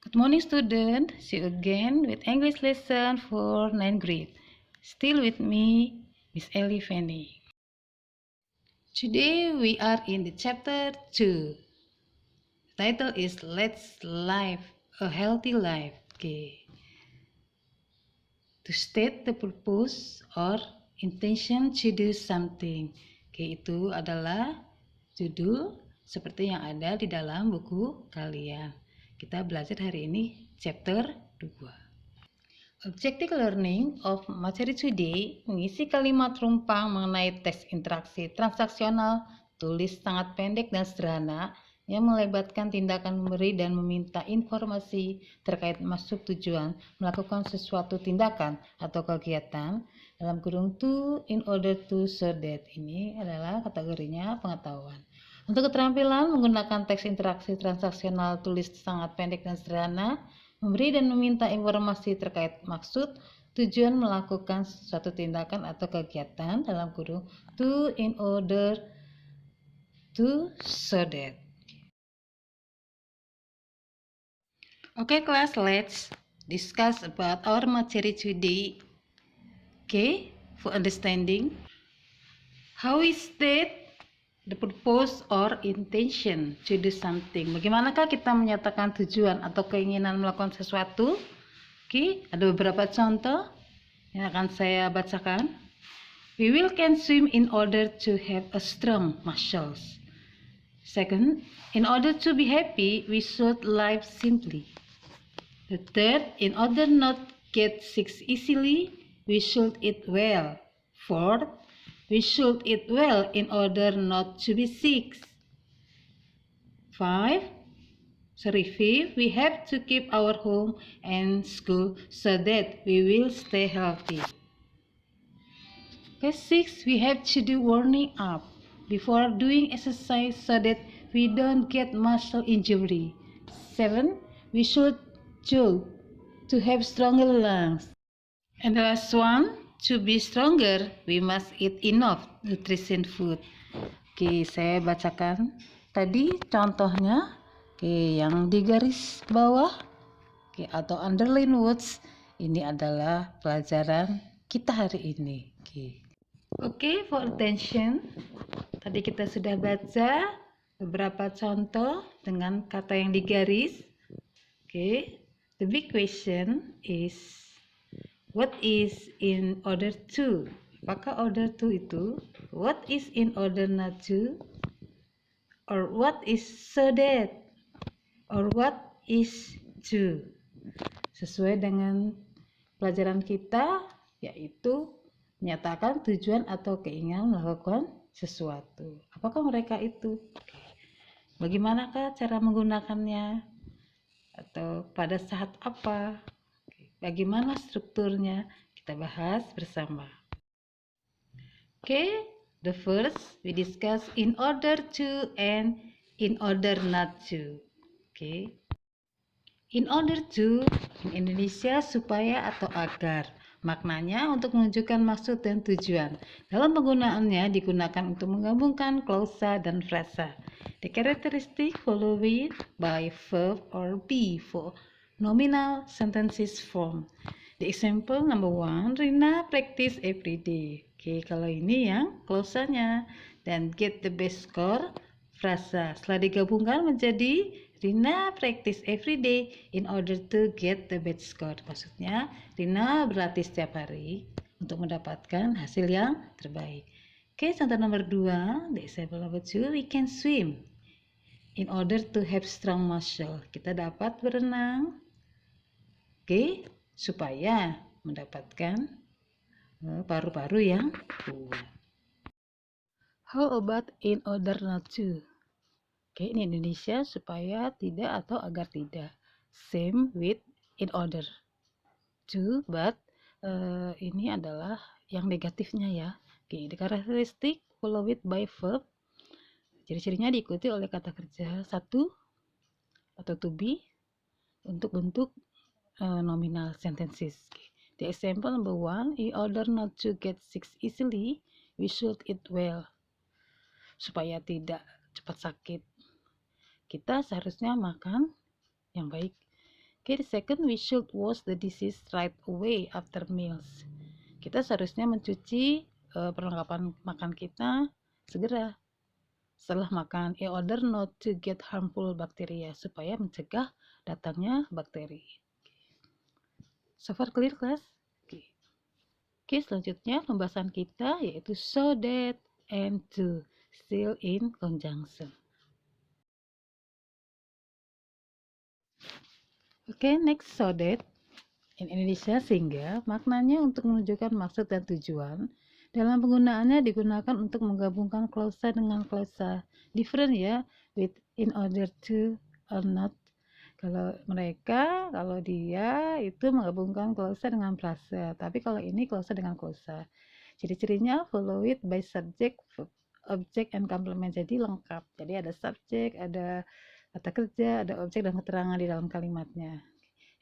Good morning, student. See you again with English lesson for 9th grade. Still with me, Miss Ellie Fanny. Today we are in the chapter 2. The title is Let's Live a Healthy Life. Okay. To state the purpose or intention to do something. Okay, itu adalah judul seperti yang ada di dalam buku kalian. Kita belajar hari ini chapter 2. Objective learning of materi today mengisi kalimat rumpang mengenai teks interaksi transaksional, tulis sangat pendek dan sederhana yang melibatkan tindakan memberi dan meminta informasi terkait maksud tujuan melakukan sesuatu tindakan atau kegiatan dalam kurung to, in order to, so that. Ini adalah kategorinya pengetahuan. Untuk keterampilan menggunakan teks interaksi transaksional, tulis sangat pendek dan sederhana, memberi dan meminta informasi terkait maksud tujuan melakukan suatu tindakan atau kegiatan dalam kurung to, in order to, so that. Okay, class, let's discuss about our materi today. Okay, for understanding, how is that the purpose or intention to do something? Bagaimanakah kita menyatakan tujuan atau keinginan melakukan sesuatu? Oke, ada beberapa contoh yang akan saya bacakan. We will can swim in order to have a strong muscles. Second, in order to be happy, we should live simply. The third, in order not get sick easily, we should eat well. Fourth, we should eat well in order not to be sick. Fifth, we have to keep our home and school so that we will stay healthy. Okay, 6, we have to do warming up before doing exercise so that we don't get muscle injury. 7, we should jog to have stronger lungs. And the last one, to be stronger, we must eat enough nutrition food. Oke, saya bacakan tadi contohnya. Oke, yang di garis bawah, oke, atau underline words, ini adalah pelajaran kita hari ini. Oke, for attention. Tadi kita sudah baca beberapa contoh dengan kata yang digaris. Oke, the big question is, what is in order to? Apakah order to itu? What is in order not to? Or what is so that? Or what is to? Sesuai dengan pelajaran kita, yaitu menyatakan tujuan atau keinginan melakukan sesuatu. Apakah mereka itu? Bagaimanakah cara menggunakannya? Atau pada saat apa? Bagaimana strukturnya? Kita bahas bersama. Okay, the first we discuss in order to and in order not to. Okay, in order to in Indonesia supaya atau agar. Maknanya untuk menunjukkan maksud dan tujuan. Dalam penggunaannya digunakan untuk menggabungkan klausa dan frasa. The characteristic followed by verb or be for nominal sentences form. The example number 1, Rina practice every day. Oke, kalau ini yang klausanya. Dan get the best score, frasa. Setelah digabungkan menjadi Rina practice every day in order to get the best score. Maksudnya, Rina berlatih setiap hari untuk mendapatkan hasil yang terbaik. Oke, contoh nomor 2, the example number 2, we can swim in order to have strong muscle. Kita dapat berenang, oke, supaya mendapatkan paru-paru yang kuat. How about in order not to? Oke, ini Indonesia supaya tidak atau agar tidak. Same with in order to, but ini adalah yang negatifnya ya. Oke, the characteristic followed by verb. Ciri-cirinya diikuti oleh kata kerja satu atau to be untuk bentuk nominal sentences. The example number 1, in order not to get sick easily, we should eat well. Supaya tidak cepat sakit, kita seharusnya makan yang baik. Okay, the second, we should wash the dishes right away after meals. Kita seharusnya mencuci perlengkapan makan kita segera setelah makan, in order not to get harmful bacteria, supaya mencegah datangnya bakteri. So far clear, class? Oke, selanjutnya pembahasan kita yaitu so that and to, still in conjunction. Oke, next, so that in Indonesia, sehingga maknanya untuk menunjukkan maksud dan tujuan. Dalam penggunaannya digunakan untuk menggabungkan klausa dengan klausa. Different ya, with in order to or not. Kalau mereka, kalau dia itu menggabungkan klausa dengan frasa, tapi kalau ini klausa dengan klausa. Ciri-cirinya follow it by subject, verb, object, and complement. Jadi lengkap. Jadi ada subjek, ada kata kerja, ada objek dan keterangan di dalam kalimatnya.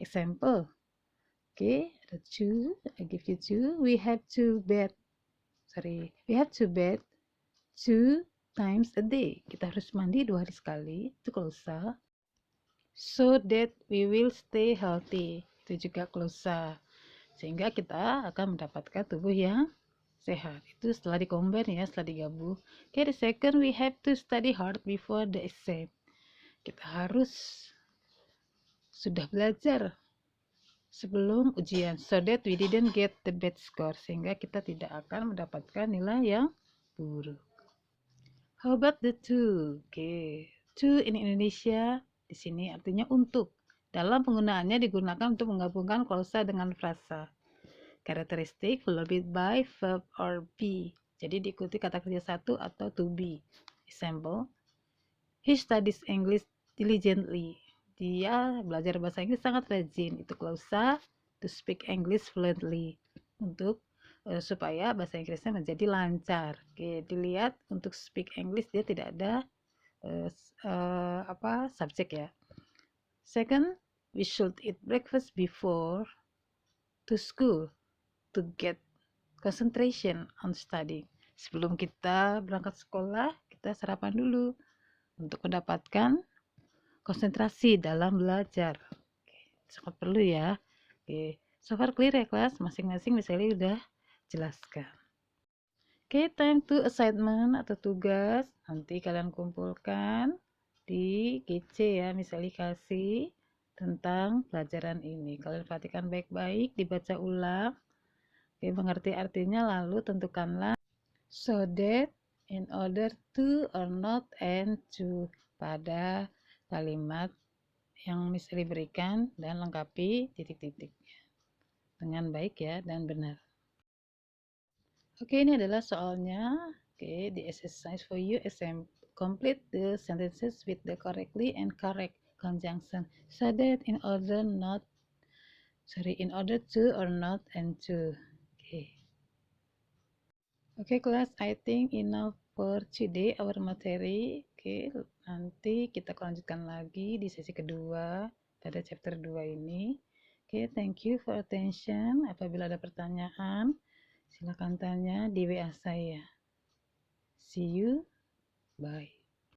Example. Okay, ada two. I give you two. We have to bed. We have to bed 2 times a day. Kita harus mandi 2 hari sekali. Itu klausa. So that we will stay healthy. Itu juga klausa. Sehingga kita akan mendapatkan tubuh yang sehat. Itu setelah dikombin ya, setelah digabung. Okay, the second, we have to study hard before the exam. Kita harus sudah belajar sebelum ujian, so that we didn't get the bad score, sehingga kita tidak akan mendapatkan nilai yang buruk. How about the to? Okay, to in Indonesia di sini artinya untuk. Dalam penggunaannya digunakan untuk menggabungkan klausa dengan frasa. Karakteristik followed by verb or be. Jadi diikuti kata kerja satu atau to be. Example, he studies English diligently. Dia belajar bahasa Inggris sangat rajin. Itu klausa to speak English fluently. Untuk supaya bahasa Inggrisnya menjadi lancar. Oke, dilihat untuk speak English dia tidak ada subjek ya. Second, we should eat breakfast before to school to get concentration on study. Sebelum kita berangkat sekolah, kita sarapan dulu untuk mendapatkan konsentrasi dalam belajar. Oke, sangat perlu ya. Oke, so far clear ya kelas? Masing-masing misalnya udah jelaskan. Oke, time to assignment atau tugas. Nanti kalian kumpulkan di GC ya, misalnya kasih tentang pelajaran ini. Kalian perhatikan baik-baik, dibaca ulang. Oke, mengerti artinya, lalu tentukanlah so that, in order to, or not, and to pada kalimat yang misalnya berikan dan lengkapi titik-titik dengan baik ya dan benar. Oke, ini adalah soalnya. Oke, the exercise for you complete the sentences with the correctly and correct conjunction so that in order to or not and to. Okay, class, I think enough for today our materi. Oke, nanti kita lanjutkan lagi di sesi kedua pada chapter 2 ini. Oke, thank you for attention. Apabila ada pertanyaan, silakan tanya di WA saya. See you. Bye.